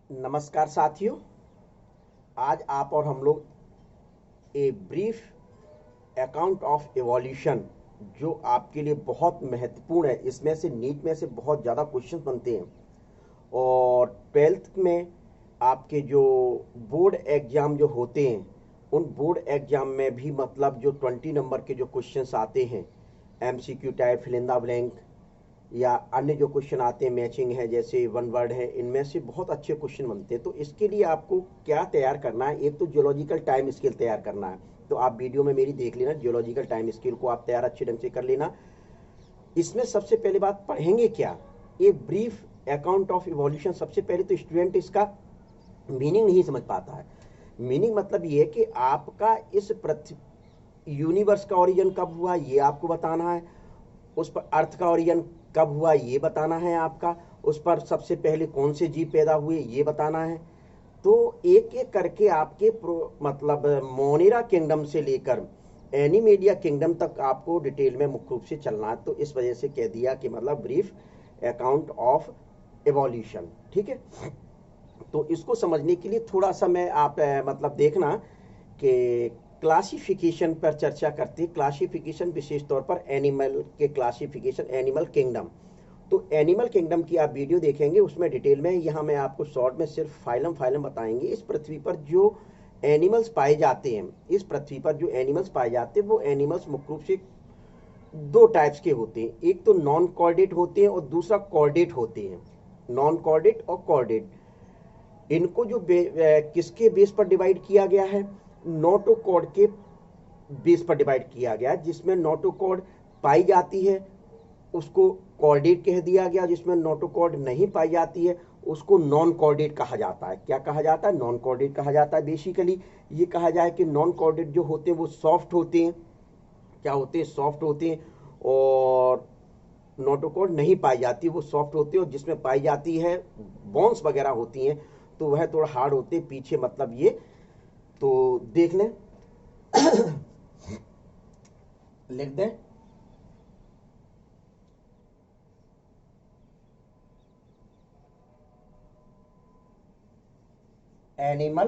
नमस्कार साथियों। आज आप और हम लोग a brief account of evolution जो आपके लिए बहुत महत्वपूर्ण है। इसमें से नीट में से बहुत ज़्यादा क्वेश्चन बनते हैं और ट्वेल्थ में आपके जो बोर्ड एग्ज़ाम जो होते हैं उन बोर्ड एग्ज़ाम में भी मतलब जो 20 नंबर के जो क्वेश्चंस आते हैं MCQ type fill in the blank या अन्य जो क्वेश्चन आते हैं मैचिंग है जैसे वन वर्ड है, इनमें से बहुत अच्छे क्वेश्चन बनते हैं। तो इसके लिए आपको क्या तैयार करना है, एक तो जियोलॉजिकल टाइम स्केल तैयार करना है। तो आप वीडियो में मेरी देख लेना, जियोलॉजिकल टाइम स्केल को आप तैयार अच्छे ढंग से कर लेना। इसमें सबसे पहले बात पढ़ेंगे क्या, ये ब्रीफ अकाउंट ऑफ इवोल्यूशन। सबसे पहले तो स्टूडेंट इसका मीनिंग नहीं समझ पाता है। मीनिंग मतलब ये कि आपका इस पृथ्वी यूनिवर्स का ओरिजिन कब हुआ ये आपको बताना है, उस पर अर्थ का ओरिजिन कब हुआ ये बताना है आपका, उस पर सबसे पहले कौन से जीव पैदा हुए ये बताना है। तो एक एक करके आपके मतलब मोनेरा किंगडम से लेकर एनिमेडिया किंगडम तक आपको डिटेल में मुख्य रूप से चलना है। तो इस वजह से कह दिया कि मतलब ब्रीफ अकाउंट ऑफ एवोल्यूशन। ठीक है, तो इसको समझने के लिए थोड़ा सा मैं आप मतलब देखना कि क्लासिफिकेशन पर चर्चा करते हैं। क्लासिफिकेशन विशेष तौर पर एनिमल के क्लासिफिकेशन, एनिमल किंगडम। तो एनिमल किंगडम की आप वीडियो देखेंगे उसमें डिटेल में, यहाँ मैं आपको शॉर्ट में सिर्फ फाइलम फाइलम बताएंगे। इस पृथ्वी पर जो एनिमल्स पाए जाते हैं, इस पृथ्वी पर जो एनिमल्स पाए जाते हैं वो एनिमल्स मुख्य रूप से दो टाइप्स के होते हैं। एक तो नॉन कॉर्डेट होते हैं और दूसरा कॉर्डेट होते हैं। नॉन कॉर्डेट और कॉर्डेट, इनको जो किसके बेस पर डिवाइड किया गया है, नोटोकॉर्ड के बेस पर डिवाइड किया गया, जिसमें नोटोकॉर्ड पाई जाती है उसको कॉर्डेट कह दिया गया, जिसमें नोटोकॉर्ड नहीं पाई जाती है उसको नॉन कॉर्डेट कहा जाता है। क्या कहा जाता है? नॉन कॉर्डेट कहा जाता है। बेसिकली ये कहा जाए कि नॉन कॉर्डेट जो होते हैं वो सॉफ्ट होते हैं। क्या होते हैं? सॉफ्ट होते हैं। और नोटोकॉर्ड नहीं पाई जाती, वो सॉफ्ट होते हैं। और जिसमें पाई जाती है बॉन्स वगैरह होती हैं तो वह थोड़ा हार्ड होते हैं पीछे, मतलब ये तो देख लें। लिख दें एनिमल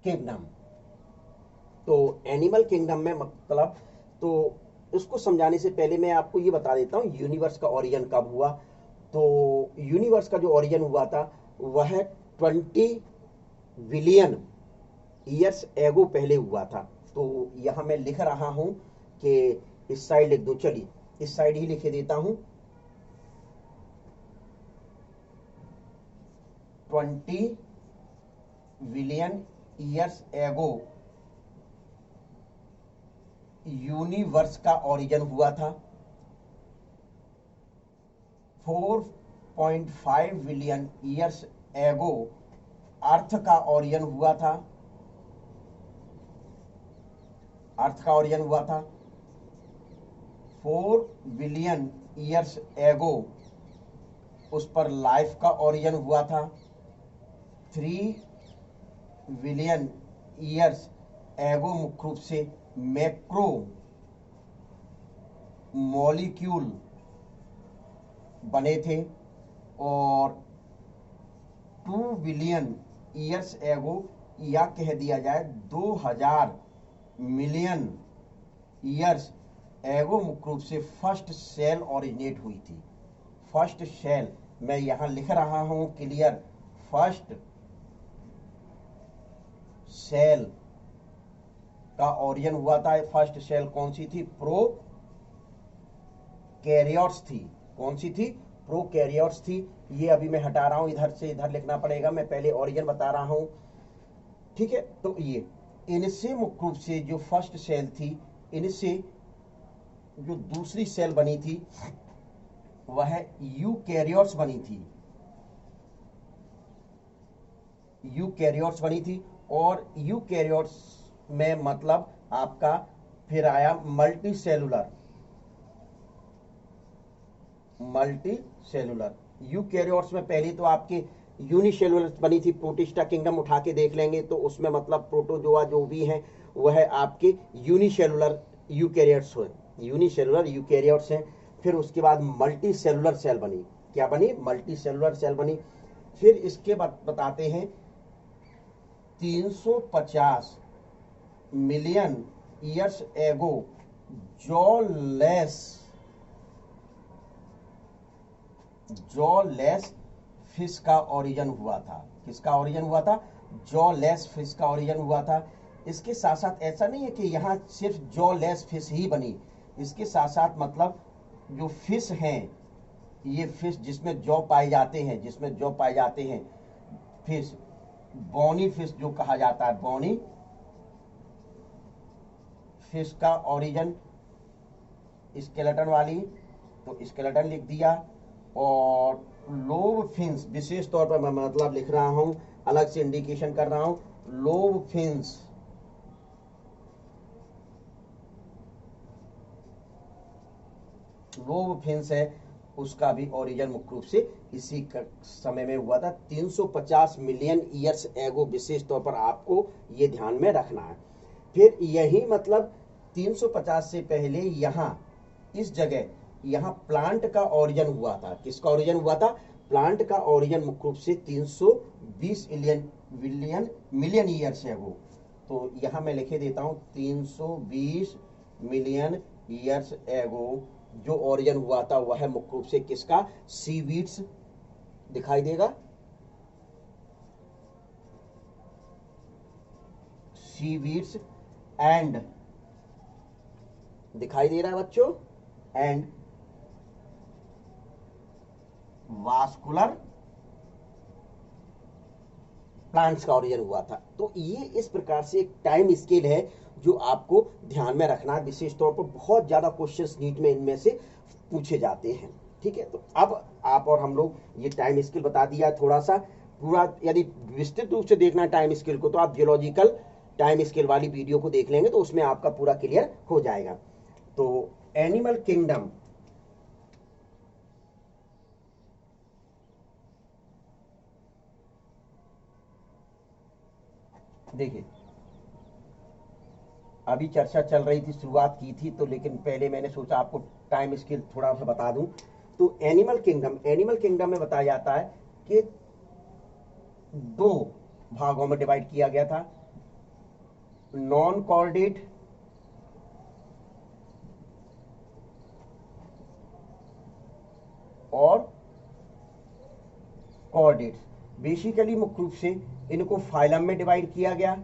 किंगडम। तो एनिमल किंगडम में मतलब, तो उसको समझाने से पहले मैं आपको ये बता देता हूँ यूनिवर्स का ओरिजिन कब हुआ। तो यूनिवर्स का जो ओरिजिन हुआ था वह 20 बिलियन ईयर्स एगो पहले हुआ था। तो यहां मैं लिख रहा हूं कि इस साइड लिख दो, चलिए इस साइड ही लिखे देता हूं। 20 बिलियन ईयर्स एगो यूनिवर्स का ओरिजिन हुआ था। 4.5 बिलियन ईयर्स एगो अर्थ का ओरिजिन हुआ था। अर्थ का ओरिजिन हुआ था। 4 बिलियन ईयर्स एगो उस पर लाइफ का ओरिजिन हुआ था। 3 बिलियन ईयर्स एगो मुख्य रूप से मैक्रो मॉलिक्यूल बने थे। और 2 बिलियन ईयर्स एगो, या कह दिया जाए 2000 मिलियन ईयर्स एगो मुख्य रूप से फर्स्ट सेल ओरिजिनेट हुई थी। फर्स्ट सेल मैं यहां लिख रहा हूं क्लियर, फर्स्ट सेल का ओरिजिन हुआ था। फर्स्ट सेल कौन सी थी? प्रो कैरियोट्स थी। कौन सी थी? प्रो कैरियोट्स थी। ये अभी मैं हटा रहा हूं, इधर से इधर लिखना पड़ेगा, मैं पहले ओरिजिन बता रहा हूं। ठीक है, तो ये इनसे मुख्य रूप से जो फर्स्ट सेल थी, इनसे जो दूसरी सेल बनी थी वह यूकैरियोट्स बनी थी। यूकैरियोट्स बनी थी। और यूकैरियोट्स में मतलब आपका फिर आया multi cellular. Multi cellular eukaryotes में पहली तो आपके यूनिसेलुलर बनी थी। प्रोटिस्टा किंगडम उठा के देख लेंगे तो उसमें मतलब प्रोटोजोआ जो भी हैं वह आपके यूनिसेलुलर यूकैरियोट्स हैं। यूनिसेलुलर यूकैरियोट्स हैं। फिर उसके बाद मल्टी सेलुलर सेल बनी। क्या बनी? मल्टी सेलुलर सेल बनी। फिर इसके बाद बताते हैं 350 मिलियन ईयर्स एगो जॉलेस फिश का ओरिजिन हुआ था। किसका ओरिजिन हुआ था? जॉलेस फिश का ओरिजिन हुआ था। इसके साथ साथ ऐसा नहीं है कि यहाँ सिर्फ जॉलेस फिश ही बनी, इसके साथ साथ मतलब जो फिश हैं, ये फिश जिसमें जौ पाए जाते हैं, फिश बोनी फिश जो कहा जाता है, बोनी फिश का ओरिजिन स्केलेटन वाली, तो स्केलेटन लिख दिया। और लोब फिन्स, विशेष तौर पर मैं मतलब लिख रहा हूं, अलग से इंडिकेशन कर रहा हूं, लोब फिन्स है, उसका भी ओरिजिन मुख्य रूप से इसी समय में हुआ था, 350 मिलियन ईयर्स एगो। विशेष तौर पर आपको ये ध्यान में रखना है। फिर यही मतलब 350 से पहले यहाँ इस जगह यहाँ प्लांट का ओरिजिन हुआ था। किसका ओरिजिन हुआ था? प्लांट का ओरिजिन मुख्य रूप से 320 मिलियन ईयर्स एगो। तो यहाँ मैं लिखे देता हूँ 320 मिलियन ईयर्स एगो जो ओरिजिन हुआ था वह मुख्य रूप से किसका? सीवीड्स दिखाई देगा, सीवीड्स एंड दिखाई दे रहा है बच्चों, एंड वास्कुलर प्लांट्स का ओरिजिन हुआ था। तो ये इस प्रकार से एक टाइम स्केल है जो आपको ध्यान में रखना है। विशेष तौर पर बहुत ज्यादा क्वेश्चंस नीट में इनमें से पूछे जाते हैं। ठीक है, तो अब आप और हम लोग ये टाइम स्केल बता दिया थोड़ा सा। पूरा यदि विस्तृत रूप से देखना है टाइम स्केल को, तो आप जियोलॉजिकल टाइम स्केल वाली वीडियो को देख लेंगे, तो उसमें आपका पूरा क्लियर हो जाएगा। तो एनिमल किंगडम, देखिए अभी चर्चा चल रही थी, शुरुआत की थी तो, लेकिन पहले मैंने सोचा आपको टाइम स्केल थोड़ा सा बता दूं। तो एनिमल किंगडम में बताया जाता है कि 2 भागों में डिवाइड किया गया था, नॉन कॉर्डेट और कॉर्डेट। बेसिकली मुख्य रूप से इनको फाइलम में डिवाइड किया गया,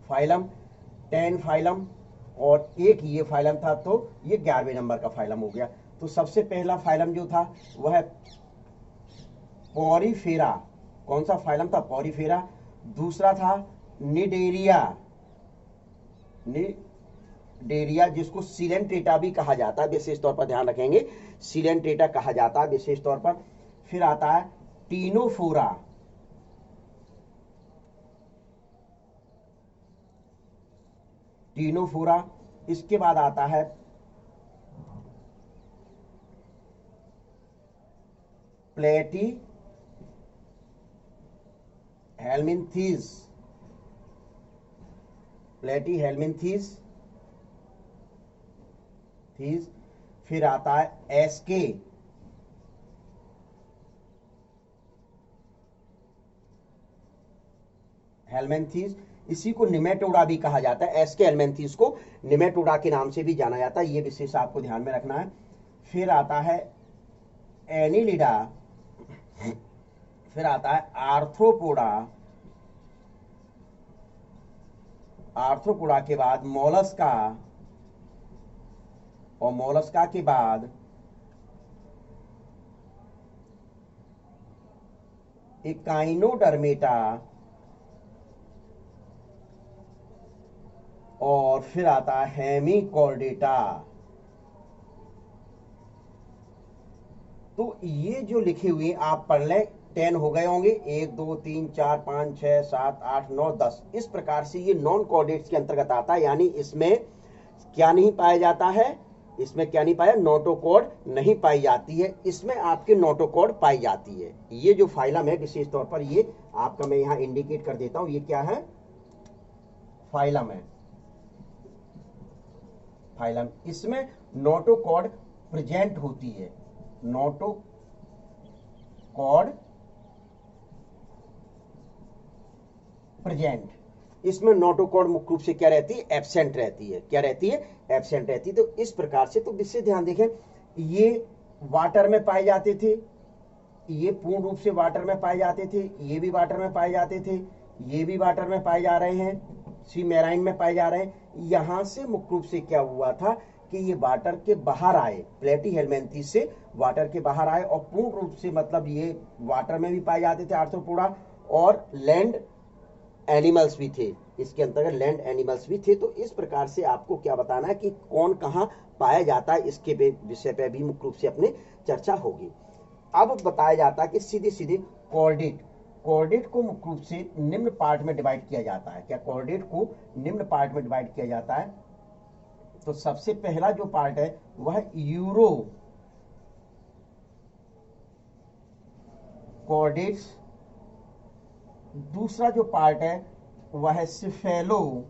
फाइलम 10 फाइलम, और एक ये फाइलम था, तो ये 11वें नंबर का फाइलम हो गया। तो सबसे पहला फाइलम जो था वह पॉरीफेरा। कौन सा फाइलम था? पॉरीफेरा। दूसरा था निडेरिया, जिसको सिलेंट्रेटा भी कहा जाता है, विशेष तौर पर ध्यान रखेंगे, सिलेंट्रेटा कहा जाता है विशेष तौर पर। फिर आता है टीनोफोरा। इसके बाद आता है प्लेटी हेलमिंथीज। फिर आता है एसके हेलमेंथीज। इसी को निमेटोडा भी कहा जाता है, एसके हेलमेंथीज को निमेटोडा के नाम से भी जाना जाता है, ये विशेष आपको ध्यान में रखना है। फिर आता है एनिलिडा। फिर आता है आर्थ्रोपोडा के बाद मोलस्का, और मोलस्का के बाद इकाइनोडर्मेटा, और फिर आता है हेमिकॉर्डेटा। तो ये जो लिखे हुए आप पढ़ लें, 10 हो गए होंगे, 1 2 3 4 5 6 7 8 9 10। इस प्रकार से ये नॉन कॉर्डेट्स के अंतर्गत आता है, यानी इसमें क्या नहीं पाया जाता है? इसमें क्या नहीं पाया? नोटोकॉर्ड नहीं पाई जाती है, इसमें आपके नोटोकॉर्ड पाई जाती है। ये जो फाइलम है विशेष तौर पर, ये आपका मैं यहां इंडिकेट कर देता हूं, ये क्या है? फाइलम है। फाइलम, इसमें नोटोकॉर्ड प्रेजेंट होती है, नोटोकॉर्ड प्रेजेंट। इसमें नोटोकॉर्ड मुख्य रूप से क्या रहती है, एब्सेंट रहती है। क्या रहती है, एब्सेंट रहती है। तो इस प्रकार से, तो विशेष ध्यान देखें, ये वाटर में पाए जाते थे, ये पूर्ण रूप से वाटर में पाए जाते थे, ये भी वाटर में पाए जाते थे, ये भी वाटर में पाए जा रहे हैं, सी मैराइन में पाए जा रहे हैं। यहां से मुख्य रूप से क्या हुआ था कि ये वाटर के बाहर आए, प्लेटीहेलमिन्थेस से वाटर के बाहर आए, और पूर्ण रूप से मतलब ये वाटर में भी पाए जाते थे आर्थ्रोपोडा, और लैंड एनिमल्स भी थे, इसके अंतर्गत लैंड एनिमल्स भी थे। तो इस प्रकार से आपको क्या बताना है कि कौन कहां पाया जाता है, इसके विषय पे भी मुख्य रूप से अपने चर्चा होगी। अब बताया जाता है कि सीधे सीधे कॉर्डेट को मुख्य रूप से निम्न पार्ट में डिवाइड किया जाता है। क्या कॉर्डेट को निम्न पार्ट में डिवाइड किया जाता है? तो सबसे पहला जो पार्ट है वह यूरो कॉर्डेट्स, दूसरा जो पार्ट है वह है सिफेलो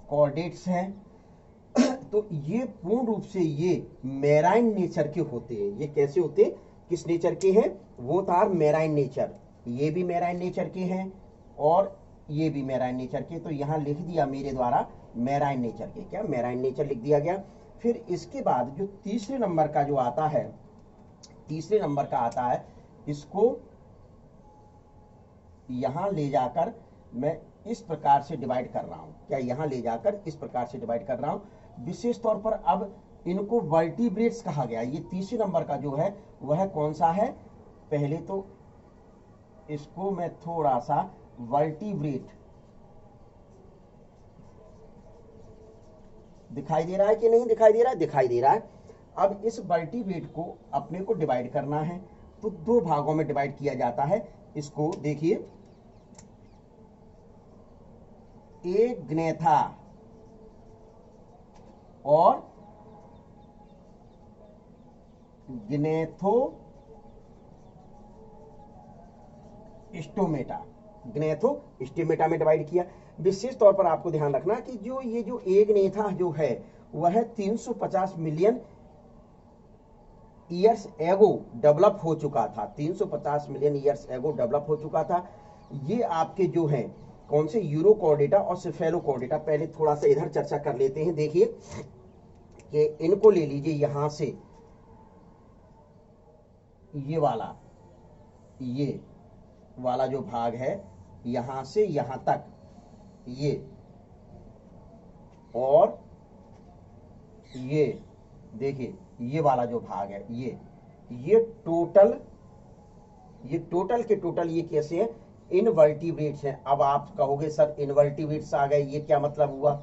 कॉर्डेट्स हैं। तो ये पूर्ण रूप से ये मैराइन नेचर के होते हैं। ये कैसे होते हैं, किस नेचर के हैं? वो था मैराइन नेचर, ये भी मैराइन नेचर के हैं और ये भी मैराइन नेचर के। तो यहां लिख दिया मेरे द्वारा मैराइन नेचर के, क्या मैराइन नेचर लिख दिया गया। फिर इसके बाद जो तीसरे नंबर का जो आता है, तीसरे नंबर का आता है, इसको यहां ले जाकर मैं इस प्रकार से डिवाइड कर रहा हूं। क्या यहां ले जाकर इस प्रकार से डिवाइड कर रहा हूं। विशेष तौर पर अब इनको वर्टिब्रेट्स कहा गया। ये तीसरे नंबर का जो है वह कौन सा है? पहले तो इसको मैं थोड़ा सा वर्टिब्रेट, दिखाई दे रहा है कि नहीं दिखाई दे रहा है? दिखाई दे रहा है। अब इस वर्टिब्रेट को अपने को डिवाइड करना है, तो दो भागों में डिवाइड किया जाता है। इसको देखिए, एक ग्नेथा और ग्नेथोस्टोमेटा, ग्नेथोस्टोमेटा में डिवाइड किया। विशेष तौर पर आपको ध्यान रखना कि जो ये जो एक ग्नेथा जो है वह 350 मिलियन ईयर्स एगो डेवलप हो चुका था, 350 मिलियन ईयर्स एगो डेवलप हो चुका था। ये आपके जो हैं कौन से, यूरोकॉर्डेटा और सिफेलोकॉर्डेटा। पहले थोड़ा सा इधर चर्चा कर लेते हैं। देखिए कि इनको ले लीजिए, यहां से ये वाला जो भाग है, यहां से यहां तक ये, और ये देखिए ये वाला जो भाग है, ये टोटल के टोटल ये कैसे है, इनवर्टिब्रेट्स हैं। अब आप कहोगे सर इनवर्टिब्रेट्स आ गए, ये क्या मतलब हुआ?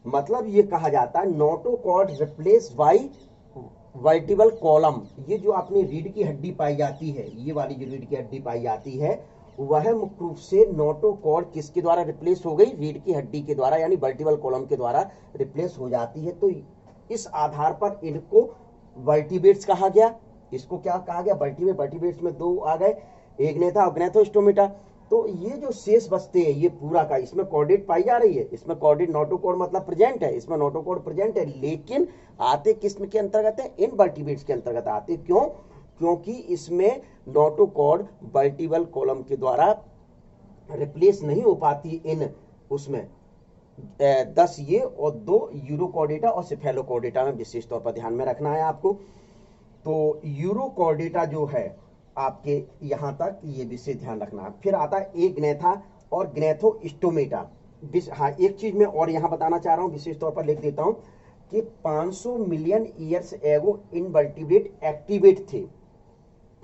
मतलब ये कहा जाता है notochord replace by vertebral column. ये जो अपनी रीढ़ की हड्डी पाई जाती है, ये वाली जो रीढ़ की हड्डी पाई जाती है, वह मुख्य रूप से नोटोकॉर्ड किसके द्वारा रिप्लेस हो गई? रीढ़ की हड्डी के द्वारा, यानी वर्टिबल कॉलम के द्वारा रिप्लेस हो जाती है। तो इस आधार पर इनको वर्टिब्रेट्स कहा गया। इसको क्या कहा गया? वर्टिब्रेट्स में दो आ गए, एक ग्नेथा और ग्नेथोस्टोमेटा। तो ये जो शेष बचते हैं, ये पूरा का, इसमें कॉर्डेट पाई जा रही है, इसमें कॉर्डेट, नोटोकॉर्ड मतलब प्रेजेंट है, इसमें नोटोकॉर्ड प्रेजेंट है, लेकिन आते किस्म के अंतर्गत है? इनवर्टिब्रेट्स के अंतर्गत आते। क्यों? क्योंकि इसमें नोटोकॉर्ड वर्टिबल कॉलम के द्वारा रिप्लेस नहीं हो पाती। इन उसमें 10 ये और 2 यूरोकॉर्डेटा और सिफेलोकॉर्डेटा में विशेष तौर पर ध्यान में रखना है आपको। तो यूरोकॉर्डेटा जो है आपके यहां तक, ये विशेष ध्यान रखना है। फिर आता है एक ग्नेथा और ग्नेथोस्टोमेटा। हाँ, एक चीज मैं और यहां बताना चाह रहा हूं, विशेष तौर पर लिख देता हूं कि 500 मिलियन ईयर्स एगो इनवर्टिब्रेट एक्टिवेट थे।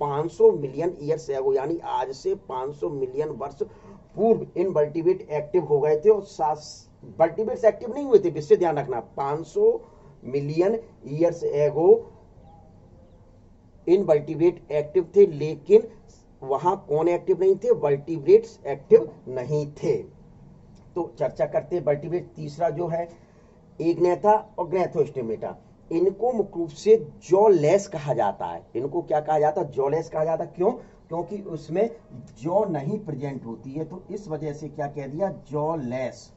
500 मिलियन ईयर्स एगो, यानी आज से 500 मिलियन वर्ष पूर्व इनवर्टिब्रेट एक्टिव हो गए थे, और वर्टिब्रेट्स एक्टिव नहीं हुए थे। विशेष ध्यान रखना, 500 मिलियन ईयर्स एगो इनवर्टिब्रेट एक्टिव थे, लेकिन वहां कौन एक्टिव नहीं थे? वर्टिब्रेट्स एक्टिव नहीं थे। तो चर्चा करते हैं वर्टिब्रेट। तीसरा जो है एग्नेथा और ग्नेथोस्टोमेटा, इनको मुख्य रूप से जॉलेस कहा जाता है। इनको क्या कहा जाता है? जॉलेस कहा जाता है। क्यों? क्योंकि उसमें जॉ नहीं प्रेजेंट होती है, तो इस वजह से क्या कह दिया? जॉलेस।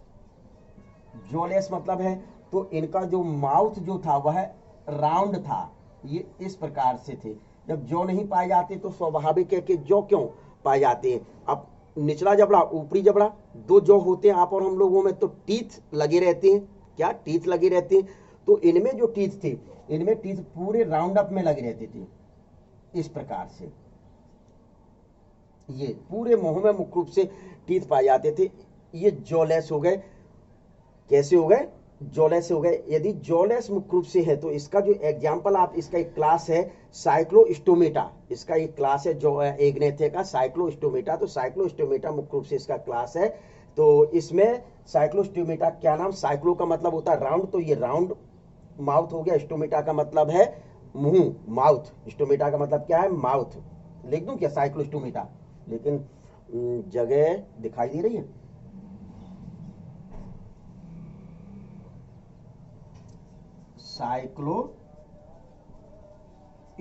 जॉलेस मतलब है, तो इनका जो माउथ जो था वह राउंड था, ये इस प्रकार से थे। जब जॉ नहीं पाए जाते तो स्वाभाविक है कि जॉ क्यों पाए जाते हैं? अब निचला जबड़ा, ऊपरी जबड़ा, दो जॉ होते हैं आप और हम लोगों में, तो टीथ लगे रहते हैं। क्या? टीथ लगे रहते हैं। तो इनमें जो टीथ थे, इनमें टीथ पूरे राउंड अप में लगे रहते थे, इस प्रकार से। ये पूरे मुंह में मुख्य रूप से टीथ पाए जाते थे। ये जॉलेस हो गए। कैसे हो गए? जॉलेस हो गए। यदि जॉलेस मुख्य रूप से है तो इसका जो एग्जाम्पल, आप इसका एक क्लास है साइक्लोस्टोमेटा, इसका एक क्लास है जो एग्नेथे का साइक्लोस्टोमेटा। तो साइक्लोस्टोमेटा मुख्य रूप से इसका क्लास है। तो इसमें साइक्लोस्टोमेटा क्या नाम? साइक्लो का मतलब होता है राउंड, तो ये राउंड माउथ हो गया। स्टोमेटा का मतलब है मुंह, माउथ। स्टोमेटा का मतलब क्या है? माउथ। लिख दूं क्या साइक्लोस्टोमेटा? लेकिन जगह दिखाई दे रही है। साइक्लो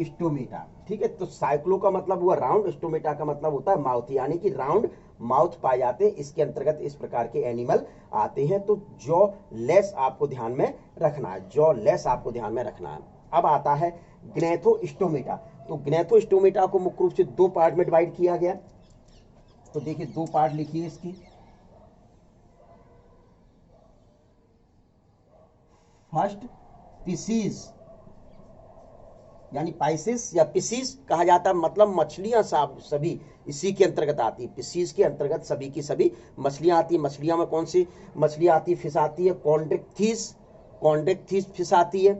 स्टोमेटा, ठीक है। तो साइक्लो का मतलब हुआ राउंड, स्टोमेटा का मतलब होता है माउथ, यानी कि राउंड माउथ पाए जाते हैं। इसके अंतर्गत इस प्रकार के एनिमल आते हैं। तो जॉ लेस आपको ध्यान में रखना है, जॉ लेस आपको ध्यान में रखना है। अब आता है ग्नेथोस्टोमेटा। तो ग्नेथोस्टोमेटा को मुख्य रूप से दो पार्ट में डिवाइड किया गया। तो देखिए, दो पार्ट लिखिए इसकी। फर्स्ट, पिसीज, यानी पाइसिस या पिसीस कहा जाता है, मतलब मछलियां सभी इसी के अंतर्गत आती है। पिसीस के अंतर्गत सभी की सभी मछलियां आती है। मछलियां में कौन सी मछलियां आती है? फिश आती है कॉन्ड्रिक्थिस, कॉन्ड्रिक्थिस फिश आती है।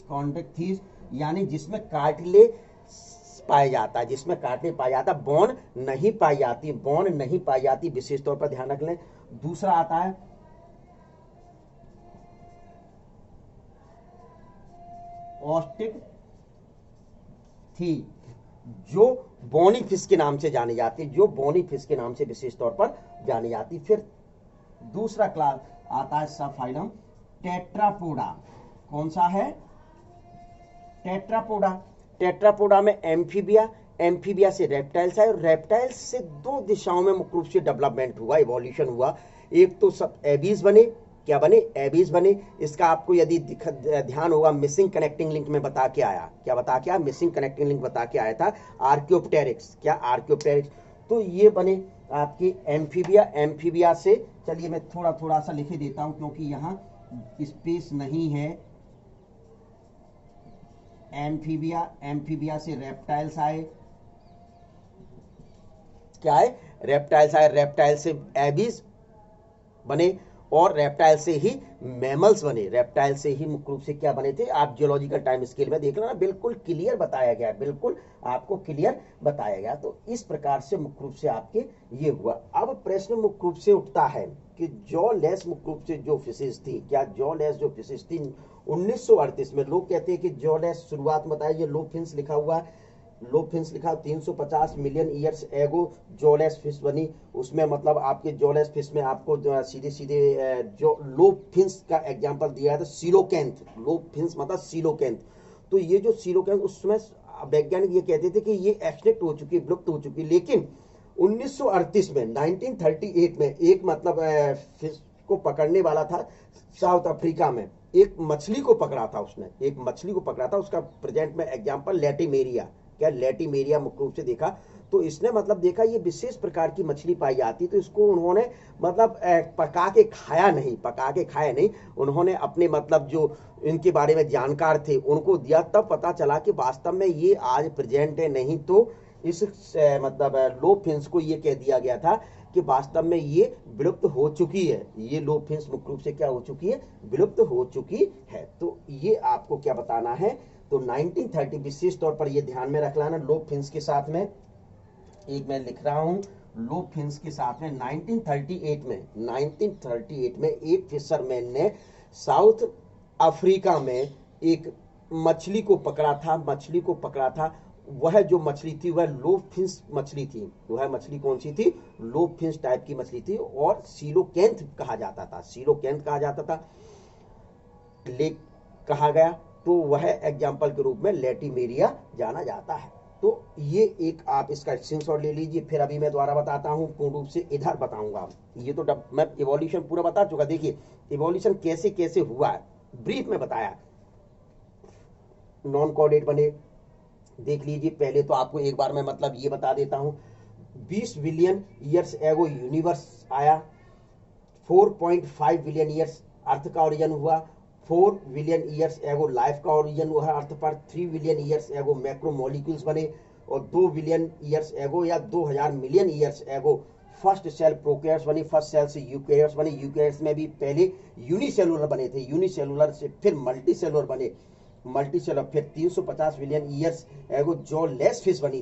कॉन्ड्रिक्थिस यानी जिसमें कार्टिलेज पाया जाता है, जिसमें कार्टिलेज पाया जाता है, बोन नहीं पाई जाती, बोन नहीं पाई जाती, विशेष तौर पर ध्यान रख लें। दूसरा आता है ऑस्टिक थी, जो बोनी फिश के नाम से जानी जाती, जो बोनी फिश के नाम से विशेष तौर पर जानी जाती। फिर दूसरा क्लास आता है सब फाइलम टेट्रापोडा। कौन सा है? टेट्रापोडा। टेट्रापोडा में एम्फीबिया, एम्फीबिया से रेप्टाइल्स आए, और रेप्टाइल्स से दो दिशाओं में मुख्य रूप से डेवलपमेंट हुआ, इवोल्यूशन हुआ। एक तो सब एबीज बने। क्या बने? एबीज बने। इसका आपको यदि ध्यान होगा, मिसिंग कनेक्टिंग लिंक में बता के आया। क्या बता के आया? मिसिंग कनेक्टिंग लिंक बता के आया था, आर्कियोप्टेरिक्स। क्या? आर्कियोप्टेरिक्स। तो ये बने आपकी एम्फीबिया। एम्फीबिया से, चलिए मैं थोड़ा थोड़ा सा लिख देता हूं क्योंकि यहाँ स्पेस नहीं है। एम्फीबिया, एम्फीबिया से रेप्टाइल्स आए। क्या है? रेप्टाइल्स आए। रेप्टाइल से एबीज बने, और रेप्टाइल से ही मैमल्स बने। रेप्टाइल से ही मुख्य रूप से क्या बने थे? आप जियोलॉजिकल टाइम स्केल में देख लेना, बिल्कुल क्लियर बताया गया, बिल्कुल आपको क्लियर बताया गया। तो इस प्रकार से मुख्य रूप से आपके ये हुआ। अब प्रश्न मुख्य रूप से उठता है कि जॉ लेस मुख्य रूप से जो फिशेज थी, क्या जॉ लेस जो फिशेज थी 1938 में, लोग कहते हैं कि जॉ लेस शुरुआत में बताया, ये लो फिन्स लिखा हुआ है, लो फिन्स लिखा, 350 मिलियन ईयर्स एगो जॉलेस फिश बनी। उसमें मतलब आपके जॉलेस फिश में आपको सीधे सीधे जो लो फिन्स का एग्जांपल दिया था, सीलोकेंथ। लो फिन्स मतलब सीलोकेंथ। तो ये जो सीलोकेंथ, उसमें वैज्ञानिक ये कहते थे कि ये एक्सटिंक्ट हो चुकी, विलुप्त हो चुकी। लेकिन 1938 में, 1938 में एक मतलब फिश को पकड़ने वाला था साउथ अफ्रीका में, एक मछली को पकड़ा था उसने, एक मछली को पकड़ा था। उसका प्रेजेंट में एग्जांपल लेटिमेरिया। क्या? लेटिमेरिया मुख्य रूप से देखा। तो इसने मतलब देखा ये विशेष प्रकार की मछली पाई जाती, तो इसको उन्होंने मतलब पका के खाया नहीं, पका के खाया नहीं, उन्होंने अपने मतलब जो इनके बारे में जानकार थे उनको दिया। तब पता चला कि वास्तव में ये आज प्रेजेंट है। नहीं तो इस मतलब लो फिन्स को ये कह दिया गया था कि वास्तव में ये विलुप्त हो चुकी है। ये लो फिन्स मुख्य रूप से क्या हो चुकी है? विलुप्त हो चुकी है। तो ये आपको क्या बताना है? तो 1930 विशेष तौर पर ये ध्यान में रख लेना, लो फिन्स के साथ में एक मैं लिख रहा हूं, लो फिन्स के साथ में 1938 में एक फिशरमैन ने साउथ अफ्रीका में एक मछली को पकड़ा था, वह जो मछली थी वह लोब फिन्स मछली थी। वह मछली कौन सी थी? लोब फिन्स टाइप की मछली थी और सीलोकेंथ कहा जाता था। लेक कहा गया तो वह एग्जाम्पल के रूप में लैटिमेरिया जाना जाता है। तो ये एक आप इसका स्क्रीनशॉट ले लीजिए। फिर अभी मैं दोबारा बताता हूँ, पूर्ण रूप से इधर बताऊंगा। ये तो मैं इवोल्यूशन पूरा बता चुका। देखिए इवोल्यूशन कैसे कैसे हुआ है, ब्रीफ में बताया। नॉन कोऑर्डिनेट बने, देख लीजिए। पहले तो आपको एक बार मैं मतलब ये बता देता हूँ, 20 बिलियन ईयर्स एगो यूनिवर्स आया, 4.5 बिलियन ईयर्स अर्थ का ओरिजिन हुआ, 4 बिलियन ईयर्स एगो लाइफ का ओरिजिन हुआ अर्थ पर, 3 बिलियन ईयर्स एगो मैक्रोमोलिक्यूल्स बने, और 2 बिलियन ईयर्स एगो या 2000 million years ago first cell prokaryotes बनी, फर्स्ट सेल से यूकैरियोट्स बने। यूकैरियोट्स में भी पहले यूनिसेलुलर बने थे, यूनिसेलुलर से फिर मल्टीसेलुलर बने, मल्टीसेलुलर फिर 350 बिलियन ईयर्स एगो जॉ लेस फिश बनी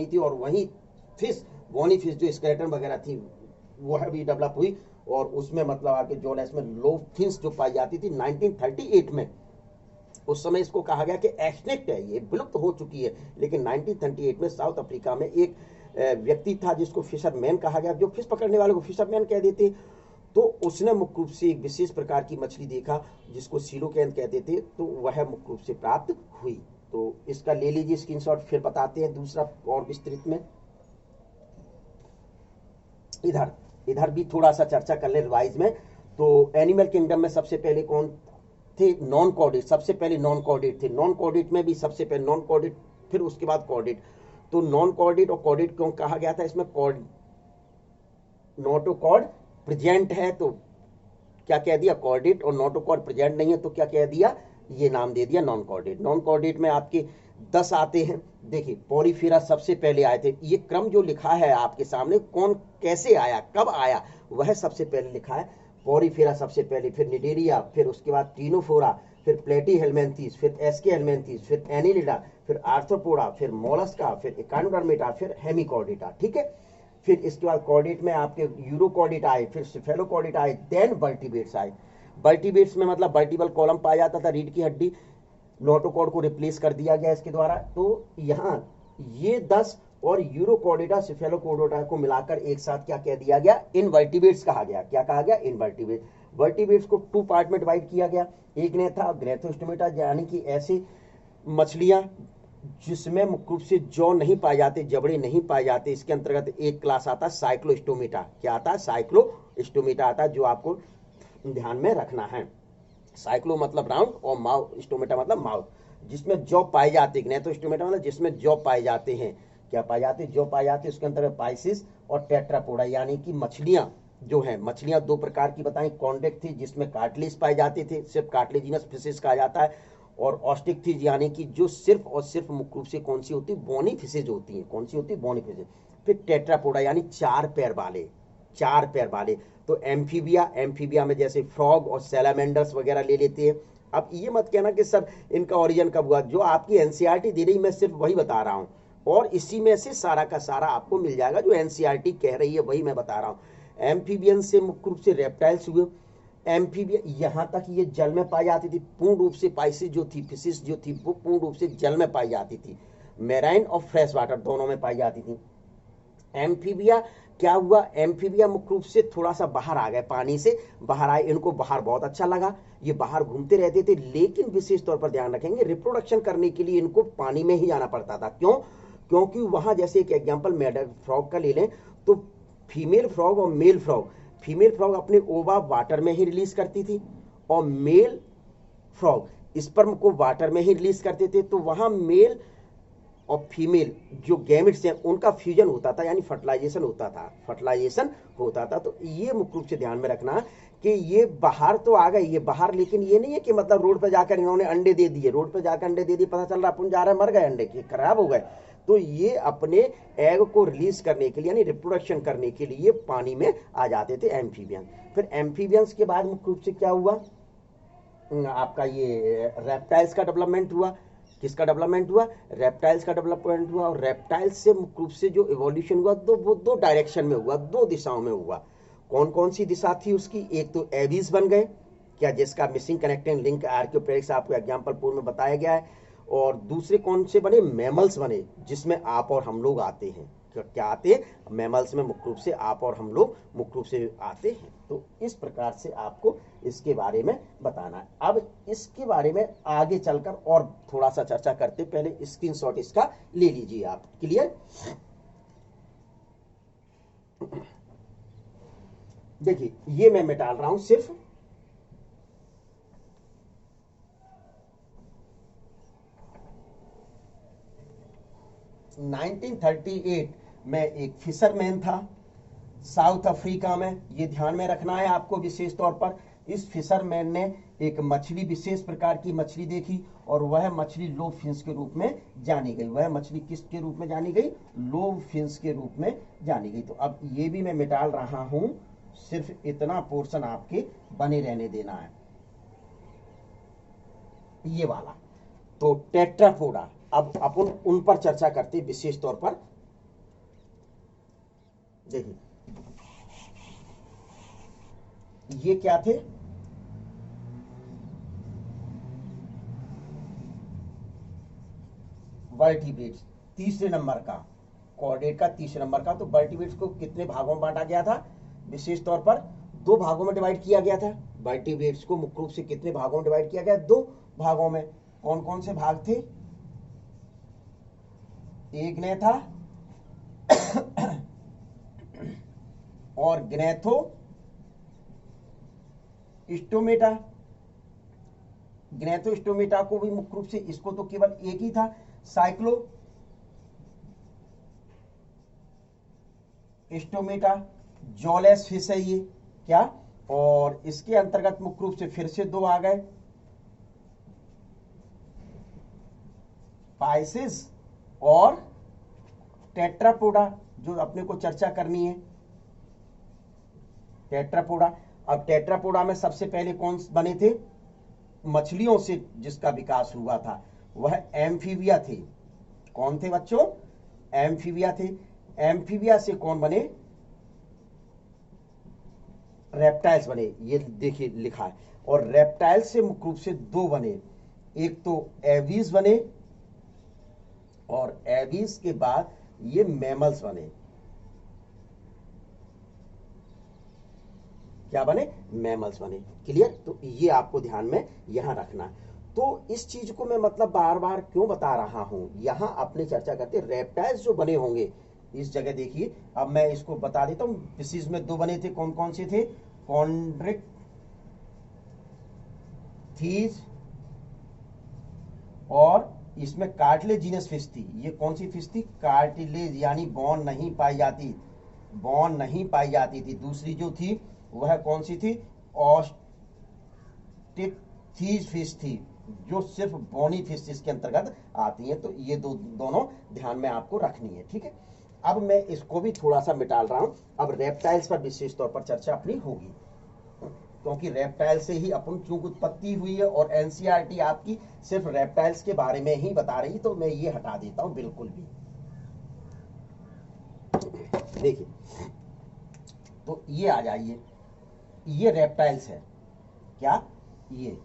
थी, और वहीं फिश बोनी फिश जो स्केलेटन वगैरह थी वह भी डेवलप हुई, और उसमें मतलब आपके जॉ लेस में लोब फिन्स जो पाई जाती थी 1938 में। उस समय इसको कहा गया कि एक्सटिंक्ट है, ये विलुप्त हो चुकी है। लेकिन 1938 में साउथ अफ्रीका में एक व्यक्ति था जिसको फिशरमैन कहा गया, जो फिश पकड़ने वाले को फिशरमैन कह देते। तो उसने मुख्य रूप से एक विशेष प्रकार की मछली देखा जिसको सीलोकेंथ कहते थे, तो वह मुख्य रूप से प्राप्त हुई। तो इसका ले लीजिए स्क्रीनशॉट, फिर बताते हैं दूसरा और विस्तृत में। इधर भी थोड़ा सा चर्चा कर ले रिवाइज में। तो एनिमल किंगडम में सबसे पहले कौन थे? Non coordinate. सबसे पहले नॉन कोऑर्डिनेट थे। नॉन कोऑर्डिनेट में भी सबसे पहले नॉन कोऑर्डिनेट, फिर उसके बाद कोऑर्डिनेट। तो नॉन कोऑर्डिनेट और कोऑर्डिनेट क्यों कहा गया था? इसमें नोटोकॉर्ड प्रेजेंट है तो क्या कह दिया? कोऑर्डिनेट। और नोटोकॉर्ड प्रेजेंट नहीं है तो क्या कह दिया? ये नाम दे दिया नॉन कोऑर्डिनेट। नॉन कोऑर्डिनेट में आपके 10 आते हैं। देखिए पोरीफेरा सबसे पहले आए थे। ये क्रम जो लिखा है आपके सामने, कौन कैसे आया, कब आया, वह सबसे पहले लिखा है। पोरीफेरा सबसे पहले, फिर निडेरिया, फिर उसके बाद टीनोफोरा, फिर प्लेटी हेलमेंथीस, फिर एस्के हेलमेंथीस, फिर एनिलिडा, फिर आर्थ्रोपोडा, फिर मोलस्का, फिर इकानोडर्मेटा, फिर हेमिकॉर्डेटा। ठीक है। फिर इसके बाद कॉर्डेट में आपके यूरोकॉर्डेट आए, फिर सिफेलोकॉर्डेट आए, देन वर्टिब्रेट्स आए। वर्टिब्रेट्स में मतलब वर्टिबल कॉलम पाया जाता था, रीढ़ की हड्डी। नोटोकॉर्ड को रिप्लेस कर दिया गया इसके द्वारा। तो यहाँ ये 10 और यूरोकॉर्डेटा सिफेलोकॉर्डेटा को मिलाकर एक साथ क्या कह दिया गया? इनवर्टिब्रेट्स कहा गया। क्या कहा गया? इनवर्टिब्रेट। वर्टिब्रेट्स को 2 पार्ट में डिवाइड किया गया। एक ने था ग्रेथोस्टोमेटा, यानी कि ऐसी मछलियां जिसमें मुख्य रूप से जौ नहीं पाए जाते, जबड़े नहीं पाए जाते। इसके अंतर्गत एक क्लास आता है साइक्लोस्टोमेटा। क्या आता है? साइक्लोस्टोमेटा आता है, जो आपको ध्यान में रखना है। साइक्लो मतलब राउंड और माउथ, स्टोमेटा मतलब माउथ, जिसमें जौ पाए जाते हैं। ग्नेथोस्टोमेटा मतलब जिसमें जौ पाए जाते हैं। क्या पाए जाते हैं? जौ पाए जाते हैं। उसके अंतर्गत पाइसिस और टेट्रापोडा, यानी कि मछलियां जो हैं, मछलियां 2 प्रकार की बताई। कॉन्डेक्ट थी जिसमें कार्टिलेज पाए जाते थे, सिर्फ कार्टिलेजिनस फिशेस कहा जाता है। और ऑस्टिक थी यानी कि जो सिर्फ और सिर्फ मुख्य रूप से कौन सी होती? बोनी फिशेज होती है। कौन सी होती? Bony fishes. फिर टेट्रापोडा यानी 4 पैर वाले। तो एम्फीबिया में जैसे फ्रॉग और सैलामेंडर्स वगैरह ले लेते हैं। अब ये मत कहना कि सर इनका ओरिजिन कब हुआ। जो आपकी एनसीईआरटी दे रही, मैं सिर्फ वही बता रहा हूँ, और इसी में से सारा का सारा आपको मिल जाएगा। जो एनसीईआरटी कह रही है वही मैं बता रहा हूँ। एम्फीबियन से मुख्य रूप से रेप्टाइल्स हुए। एम्फीबिया यहाँ तक ये जल में पाई जाती थी। पूर्ण रूप से पाइसिस जो थी, फिशिस जो थी, वो पूर्ण रूप से जल में पाई जाती थी। मैराइन और फ्रेश वाटर दोनों में पाई जाती थी। एम्फीबिया क्या हुआ? एम्फीबिया मुख्य रूप से थोड़ा सा बाहर आ गए, पानी से बाहर आए। इनको बाहर बहुत अच्छा लगा, ये बाहर घूमते रहते थे। लेकिन विशेष तौर पर ध्यान रखेंगे, रिप्रोडक्शन करने के लिए इनको पानी में ही जाना पड़ता था। क्यों? क्योंकि वहां जैसे एक एग्जाम्पल मैडर फ्रॉग का ले लें, तो फीमेल फ्रॉग और मेल फ्रॉग, फीमेल फ्रॉग अपने ओवा वाटर में ही रिलीज करती थी, और मेल फ्रॉग स्पर्म को वाटर में ही रिलीज करते थे। तो वहां मेल और फीमेल जो गैमेट्स हैं उनका फ्यूजन होता था, यानी फर्टिलाइजेशन होता था। तो ये मुख्य रूप से ध्यान में रखना कि ये बाहर तो आ गए, ये बाहर, लेकिन ये नहीं है कि मतलब रोड पर जाकर इन्होंने अंडे दे दिए, पता चल रहा अपन जा रहे मर गए, अंडे खराब हो गए। तो ये अपने एग को रिलीज करने के लिए, यानी रिप्रोडक्शन करने के लिए पानी में आ जाते थे एम्फीबियन। फिर एम्फीबियंस के बाद मुख्य रूप से क्या हुआ? आपका ये रेप्टाइल्स का डेवलपमेंट हुआ। किसका डेवलपमेंट हुआ? रेप्टाइल्स का डेवलपमेंट हुआ। और रेप्टाइल्स से मुख्य रूप से जो इवोल्यूशन हुआ, तो वो 2 डायरेक्शन में हुआ, 2 दिशाओं में हुआ। कौन कौन सी दिशा थी उसकी? एक तो एबीज बन गए, क्या जिसका मिसिंग कनेक्टिंग लिंक आर्कियोपेडिक्स आपको एग्जाम्पल 4 में बताया गया है। और दूसरे कौन से बने, मैमल्स बने, जिसमें आप और हम लोग आते हैं। क्या आते हैं, मैमल्स में मुख्य रूप से आप और हम लोग मुख्य रूप से आते हैं। तो इस प्रकार से आपको इसके बारे में बताना है। अब इसके बारे में आगे चलकर और थोड़ा सा चर्चा करते, पहले स्क्रीनशॉट इसका ले लीजिए आप। क्लियर। देखिए ये मैं डाल रहा हूं सिर्फ 1938 में एक फिशरमैन था साउथ अफ्रीका में। ये ध्यान में रखना है आपको विशेष तौर पर। इस फिशरमैन ने एक मछली, विशेष प्रकार की मछली देखी और वह मछली लोब फिन्स के रूप में जानी गई। वह मछली किस के रूप में जानी गई, लोब फिन्स के रूप में जानी गई। तो अब ये भी मैं मिटाल रहा हूं, सिर्फ इतना पोर्शन आपके बने रहने देना है, ये वाला। तो टेट्रापोडा, अब अपन उन पर चर्चा करते विशेष तौर पर। देखिए ये क्या थे, वर्टिब्रेट्स। तीसरे नंबर का कोऑर्डिनेट का, तीसरे नंबर का। तो वर्टिब्रेट्स को कितने भागों में बांटा गया था, विशेष तौर पर 2 भागों में डिवाइड किया गया था। वर्टिब्रेट्स को मुख्य रूप से कितने भागों में डिवाइड किया गया, 2 भागों में। कौन कौन से भाग थे, एक ने था और ग्नेथो स्टोमेटा। ग्नेथो स्टोमेटा को भी मुख्य रूप से, इसको तो केवल एक ही था, साइक्लो स्टोमेटा। जॉलेस फिश है ये, क्या। और इसके अंतर्गत मुख्य रूप से फिर से 2 आ गए, पाइसिस और टेट्रापोडा, जो अपने को चर्चा करनी है, टेट्रापोडा। अब टेट्रापोडा में सबसे पहले कौन बने थे, मछलियों से जिसका विकास हुआ था वह एम्फीबिया थे। कौन थे बच्चों, एम्फीबिया थे। एम्फीबिया से कौन बने, रेप्टाइल्स बने। ये देखिए लिखा है। और रेप्टाइल्स से मुख्य रूप से 2 बने, एक तो एवीज बने और एवीज के बाद ये मैमल्स बने। क्या बने, मैमल्स बने। क्लियर। तो ये आपको ध्यान में यहां रखना है। तो इस चीज को मैं मतलब बार बार क्यों बता रहा हूं, यहां अपने चर्चा करते रेप्टाइल्स जो बने होंगे इस जगह। देखिए अब मैं इसको बता देता हूं, स्पीशीज में 2 बने थे, कौन कौन से थे, कॉन्ड्रिक थीज और इसमें कार्टिलेजिनस फिश थी। ये कौन सी फिश थी, कार्टिलेज, यानी बॉन नहीं पाई जाती, बॉन नहीं पाई जाती थी। दूसरी जो थी वह कौन सी थी, ऑस्टिकथीज फिश थी, जो सिर्फ बोनी फिश इसके अंतर्गत आती है। तो ये दोनों ध्यान में आपको रखनी है, ठीक है। अब मैं इसको भी थोड़ा सा मिटाल रहा हूं। अब रेप्टाइल्स पर विशेष तौर पर चर्चा अपनी होगी, क्योंकि रेप्टाइल से ही अपन चूंकि उत्पत्ति हुई है और एनसीईआरटी आपकी सिर्फ रेप्टाइल्स के बारे में ही बता रही, तो मैं ये हटा देता हूं बिल्कुल भी। देखिए तो ये आ जाइए, ये रेप्टाइल्स है, क्या, ये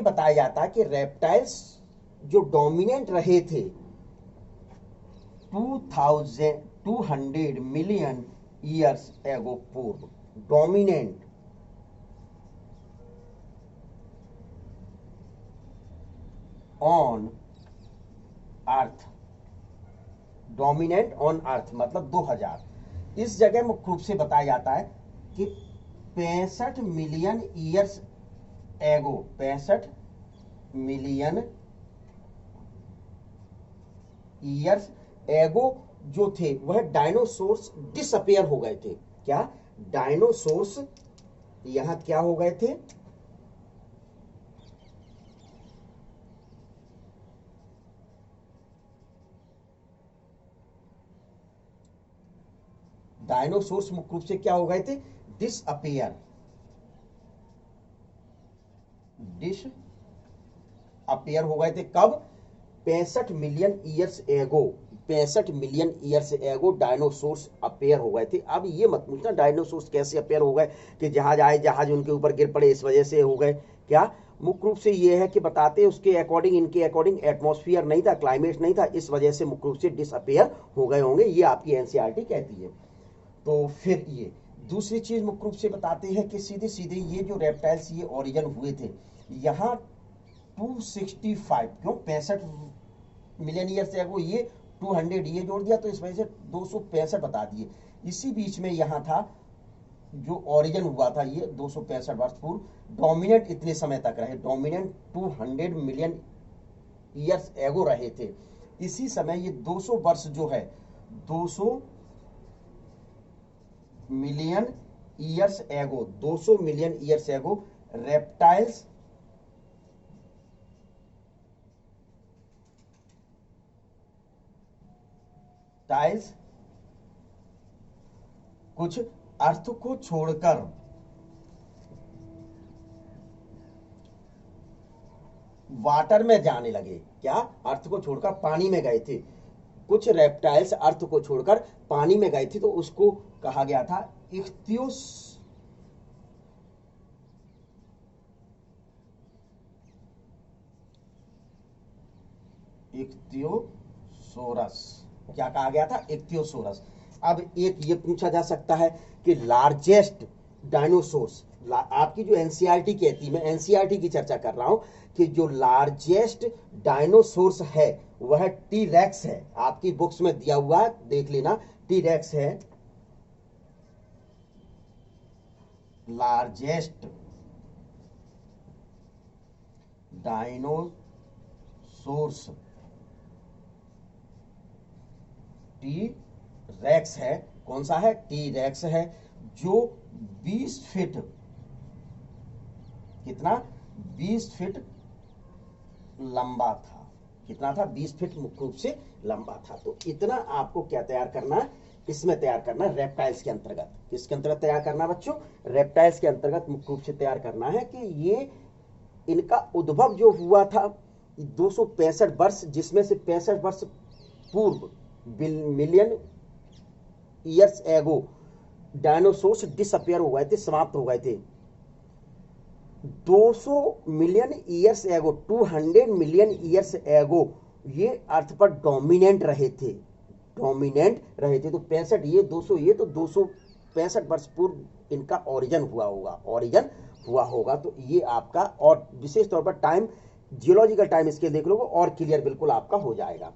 बताया जाता है कि रेप्टाइल्स जो डोमिनेंट रहे थे 2200 मिलियन ईयर्स एगो पूर्व, dominant on earth, dominant on earth मतलब 2000। इस जगह मुख्य रूप से बताया जाता है कि 65 मिलियन ईयर्स एगो, 65 मिलियन ईयर्स एगो जो थे वह डायनासोर्स डिसअपियर हो गए थे। क्या, डायनासोर्स यहां क्या हो गए थे, डायनासोर्स मुख्य रूप से क्या हो गए थे, डिसअपियर, डिसअपियर हो गए थे। कब, 65 मिलियन ईयर्स एगो, 265 मिलियन ईयर्स एगो डायनासोर्स अपेयर हो गए थे। अब ये मत पूछना डायनासोर्स कैसे अपेयर हो गए कि जहाज आए जहाज उनके ऊपर गिर पड़े इस वजह से हो गए, क्या मुख्य रूप से ये है कि बताते उसके अकॉर्डिंग इनके अकॉर्डिंग एटमॉस्फेयर नहीं था, क्लाइमेट नहीं था, इस वजह से मुख्य रूप से डिसअपेयर हो गए होंगे, ये आपकी एनसीईआरटी कहती है। तो फिर ये दूसरी चीज मुख्य रूप से बताते हैं कि सीधे सीधे ये जो रेप्टाइल्स ये ओरिजिन हुए थे यहाँ 265 क्यों 65 मिलियन ईयर से अगो, ये 200 ये जोड़ दिया तो इस वजह से 265 बता दिए। इसी बीच में यहाँ था जो ओरिजिन हुआ था ये 265 वर्ष पूर्व, डोमिनेंट इतने समय तक रहे, डोमिनेंट 200 मिलियन ईयर्स एगो रहे थे। इसी समय ये 200 वर्ष जो है 200 मिलियन ईयर्स एगो, 200 मिलियन ईयर्स एगो रेप्टाइल्स टाइल्स कुछ अर्थ को छोड़कर वाटर में जाने लगे, क्या अर्थ को छोड़कर पानी में गए थे, कुछ रेप्टाइल्स अर्थ को छोड़कर पानी में गए थे, तो उसको कहा गया था इक्तियोसोरस, क्या कहा गया था इक्तियोसोरस। अब एक ये पूछा जा सकता है कि लार्जेस्ट डायनासोर्स, आपकी जो एनसीईआरटी कहती है, मैं एनसीईआरटी की चर्चा कर रहा हूं कि जो लार्जेस्ट डायनासोर्स है वह टी रेक्स है, आपकी बुक्स में दिया हुआ है देख लेना, टी रेक्स है लार्जेस्ट डायनासोर्स, टी रेक्स है, कौन सा है टी रेक्स है, जो 20 फीट, कितना 20 फीट लंबा था, कितना था 20 फीट मुख्य रूप से लंबा था। तो इतना आपको क्या तैयार करना है, इसमें तैयार करना है रेप्टाइल्स के अंतर्गत, किसके अंतर्गत तैयार करना बच्चों, रेप्टाइल्स के अंतर्गत मुख्य रूप से तैयार करना है कि ये इनका उद्भव जो हुआ था 265 वर्ष, जिसमें से 65 वर्ष पूर्व मिलियन ईयर्स एगो डायनासोर्स डिसअपियर हो गए थे, समाप्त हो गए थे। 200 मिलियन ईयर्स एगो, 200 मिलियन ईयर्स एगो ये अर्थ पर डोमिनेंट रहे थे, डोमिनेंट रहे थे। तो 65 ये 200 ये, तो 265 वर्ष पूर्व इनका ओरिजिन हुआ होगा, ओरिजिन हुआ होगा। तो ये आपका, और विशेष तौर पर टाइम जियोलॉजिकल टाइम इसके देख लोगे और क्लियर बिल्कुल आपका हो जाएगा।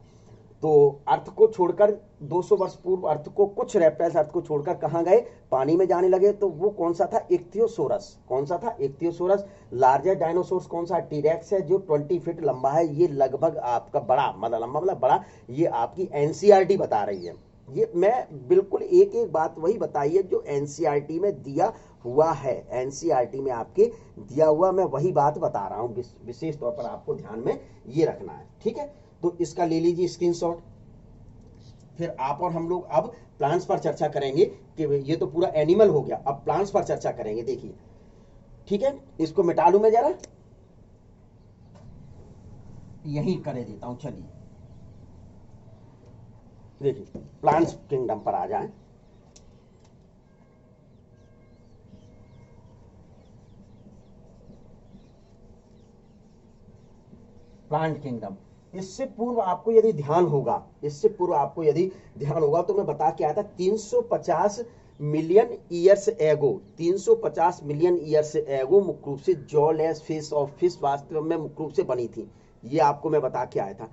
तो अर्थ को छोड़कर 200 वर्ष पूर्व अर्थ को, कुछ रेप्टाइल्स अर्थ को छोड़कर कहां गए, पानी में जाने लगे, तो वो कौन सा था इक्तियोसोरस, कौन सा था इक्तियोसोरस। लार्जेस्ट डायनासोर्स कौन सा टीरेक्स है जो 20 फीट लंबा है, ये लगभग आपका बड़ा, मतलब लंबा मतलब बड़ा, ये आपकी एनसीईआरटी बता रही है। ये मैं बिल्कुल एक एक बात वही बताई है जो एनसीईआरटी में दिया हुआ है, एनसीईआरटी में आपके दिया हुआ मैं वही बात बता रहा हूं, विशेष तौर पर आपको ध्यान में ये रखना है, ठीक है। तो इसका ले लीजिए स्क्रीनशॉट। फिर आप और हम लोग अब प्लांट्स पर चर्चा करेंगे कि ये तो पूरा एनिमल हो गया, अब प्लांट्स पर चर्चा करेंगे, देखिए ठीक है। इसको मिटा लूं मैं जरा, यही कर देता हूं, चलिए देखिए प्लांट्स किंगडम पर आ जाएं। प्लांट किंगडम, इससे पूर्व आपको यदि ध्यान होगा, इससे पूर्व आपको यदि ध्यान होगा तो मैं बता के आया था 350 मिलियन ईयर्स एगो, 350 मिलियन ईयर्स एगो मुख्य रूप से जॉलेस फिश और फिश वास्तव में मुख्य रूप से बनी थी, ये आपको मैं बता के आया था।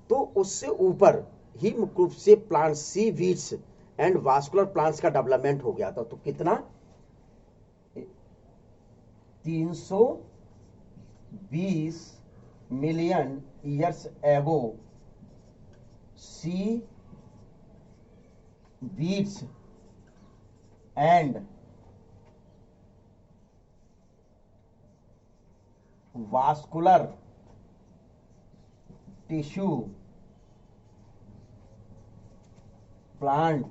तो उससे ऊपर ही मुख्य रूप से plant sea weeds and vascular plants का डेवलपमेंट हो गया था। तो कितना 320 million years ago sea weeds and vascular tissue plant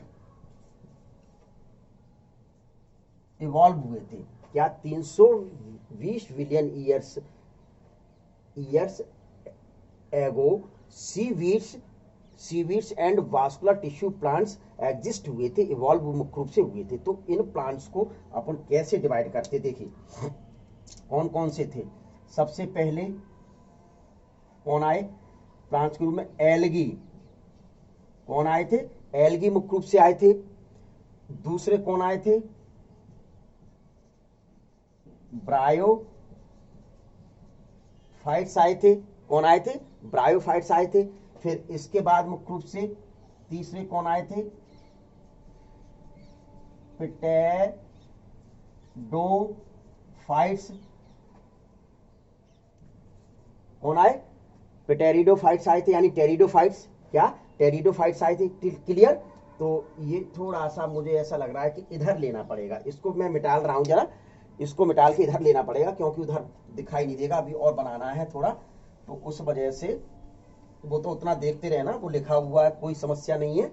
evolve हुए थे। क्या 320 billion years ago sea weeds seaweeds and vascular tissue plants exist हुए थे, इवॉल्व मुख्य रूप से हुए थे। तो इन प्लांट्स को अपन कैसे डिवाइड करते, देखिए कौन कौन से थे। सबसे पहले कौन आए प्लांट्स के रूप में, एल्गी। कौन आए थे, एल्गी मुख्य रूप से आए थे। दूसरे कौन आए थे, ब्रायोफाइट्स आए थे। कौन आए थे, ब्रायोफाइट्स आए थे। फिर इसके बाद मुख्य रूप से तीसरे कौन आए थे, पिटेरिडोफाइट्स। कौन आए, पिटेरिडोफाइट्स आए थे, यानी टेरिडोफाइट्स, क्या टेरिडोफाइट्स आए थे। क्लियर। तो ये थोड़ा सा मुझे ऐसा लग रहा है कि इधर लेना पड़ेगा, इसको मैं मिटाल रहा हूं जरा, इसको मिटाल के इधर लेना पड़ेगा क्योंकि उधर दिखाई नहीं देगा, अभी और बनाना है थोड़ा, तो उस वजह से वो तो उतना देखते रहना, वो लिखा हुआ है, कोई समस्या नहीं है।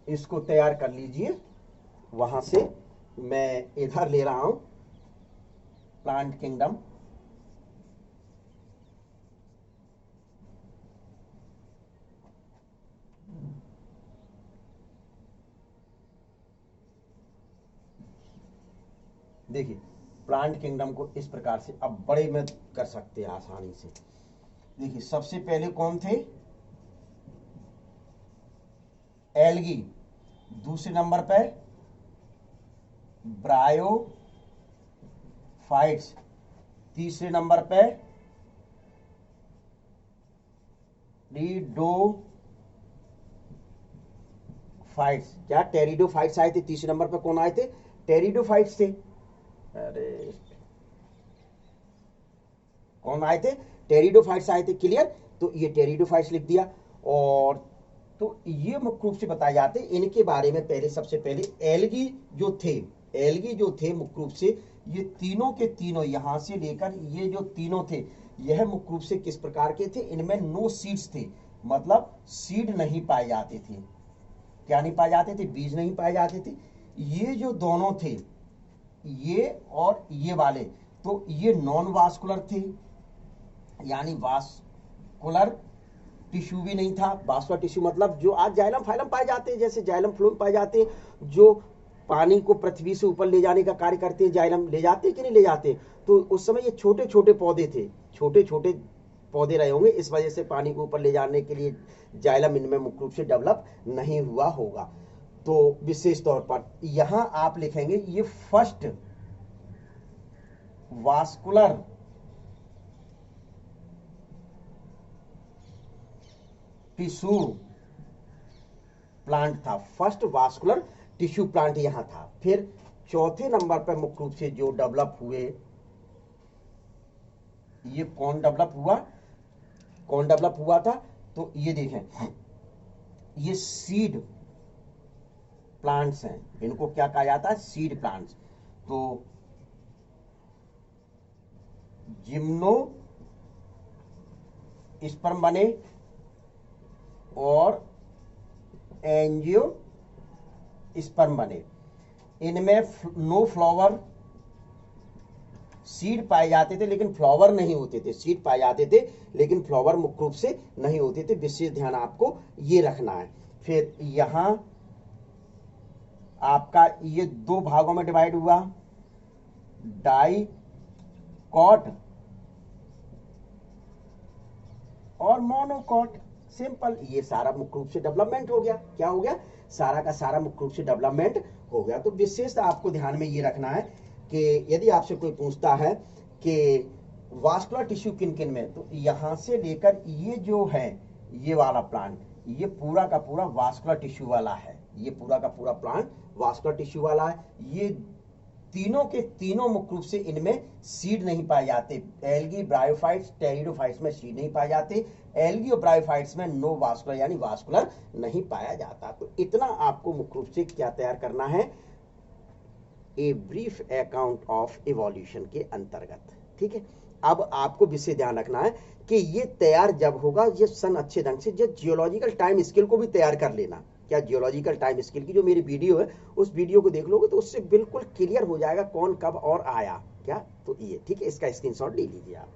इसको तैयार कर लीजिए, वहां से मैं इधर ले रहा हूं प्लांट किंगडम। देखिए प्लांट किंगडम को इस प्रकार से अब बड़े में कर सकते हैं आसानी से। देखिए सबसे पहले कौन थे, एल्गी। दूसरे नंबर पर ब्रायोफाइट्स। तीसरे नंबर पे टेरिडोफाइट्स, क्या टेरिडोफाइट्स आए थे। तीसरे नंबर पे कौन आए थे, टेरिडोफाइट्स थे। अरे कौन आए थे, टेरिडोफाइट्स आए थे। क्लियर। तो ये टेरिडोफाइट्स लिख दिया। और तो ये मुख्य रूप से बताए जाते हैं, इनके बारे में पहले सबसे पहले एल्गी जो थे, एल्गी जो थे मुख्य रूप से ये तीनों के तीनों, यहां से लेकर ये जो तीनों थे, यह मुख्य रूप से किस प्रकार के थे, इनमें नो सीड्स थे, मतलब सीड नहीं पाए जाते थे। क्या नहीं पाए जाते थे, बीज नहीं पाए जाते थे। ये जो दोनों थे, ये और ये वाले, तो ये नॉन वास्कुलर थे, यानी वास्कुलर टिश्यू भी नहीं था। वास्कुलर टिश्यू मतलब जो आज जाइलम फाइलम पाए जाते हैं, जैसे जाइलम फ्लोएम पाए जाते हैं, जो पानी को पृथ्वी से ऊपर ले जाने का कार्य करते हैं, जाइलम ले जाते हैं कि नहीं ले जाते। तो उस समय ये छोटे छोटे पौधे थे, छोटे छोटे पौधे रहे होंगे, इस वजह से पानी को ऊपर ले जाने के लिए जाइलम इनमें मुख्य रूप से डेवलप नहीं हुआ होगा। तो विशेष तौर पर यहां आप लिखेंगे ये फर्स्ट वास्कुलर टिश्यू प्लांट था, फर्स्ट वास्कुलर टिश्यू प्लांट यहां था। फिर चौथे नंबर पर मुख्य रूप से जो डेवलप हुए, ये कौन डेवलप हुआ, कौन डेवलप हुआ था, तो ये देखें, ये सीड प्लांट्स हैं, इनको क्या कहा जाता है, सीड प्लांट्स। तो जिम्नो स्पर्म बने और एंजियो स्पर्म बने। इनमें नो फ्लावर, सीड पाए जाते थे लेकिन फ्लावर नहीं होते थे, सीड पाए जाते थे लेकिन फ्लावर मुख्य रूप से नहीं होते थे। विशेष ध्यान आपको ये रखना है। फिर यहां आपका ये दो भागों में डिवाइड हुआ, डाइकॉट और मोनोकॉट, सिंपल। ये सारा मुख्य रूप से डेवलपमेंट हो गया। क्या हो गया, सारा का सारा मुख्य रूप से डेवलपमेंट हो गया। तो विशेष आपको ध्यान में ये रखना है कि यदि आपसे कोई पूछता है कि वास्कुलर टिश्यू किन किन में, तो यहां से लेकर ये जो है ये वाला प्लांट, ये पूरा का पूरा वास्कुलर टिश्यू वाला है, ये पूरा का पूरा प्लांट वास्कुलर टिश्यू वाला है। ये तीनों के तीनों मुख्य रूप से इनमें सीड नहीं पाए जाते। एल्गी, ब्रायोफाइट्स, टेरिडोफाइट्स में सीड नहीं पाए जाते। एल्गी और ब्रायोफाइट्स में नो वास्कुलर यानी वास्कुलर नहीं पाया जाता। तो इतना आपको मुख्य रूप से क्या तैयार करना है, a brief account of evolution के अंतर्गत। ठीक है। अब आपको विषय ध्यान रखना है कि ये तैयार जब होगा, ये सन अच्छे ढंग से, जो जियोलॉजिकल टाइम स्केल को भी तैयार कर लेना। क्या जियोलॉजिकल टाइम स्केल की जो मेरी वीडियो है, उस वीडियो को देख लोगे तो उससे बिल्कुल क्लियर हो जाएगा कौन कब और आया क्या। तो ये ठीक है, इसका स्क्रीनशॉट ले लीजिए आप।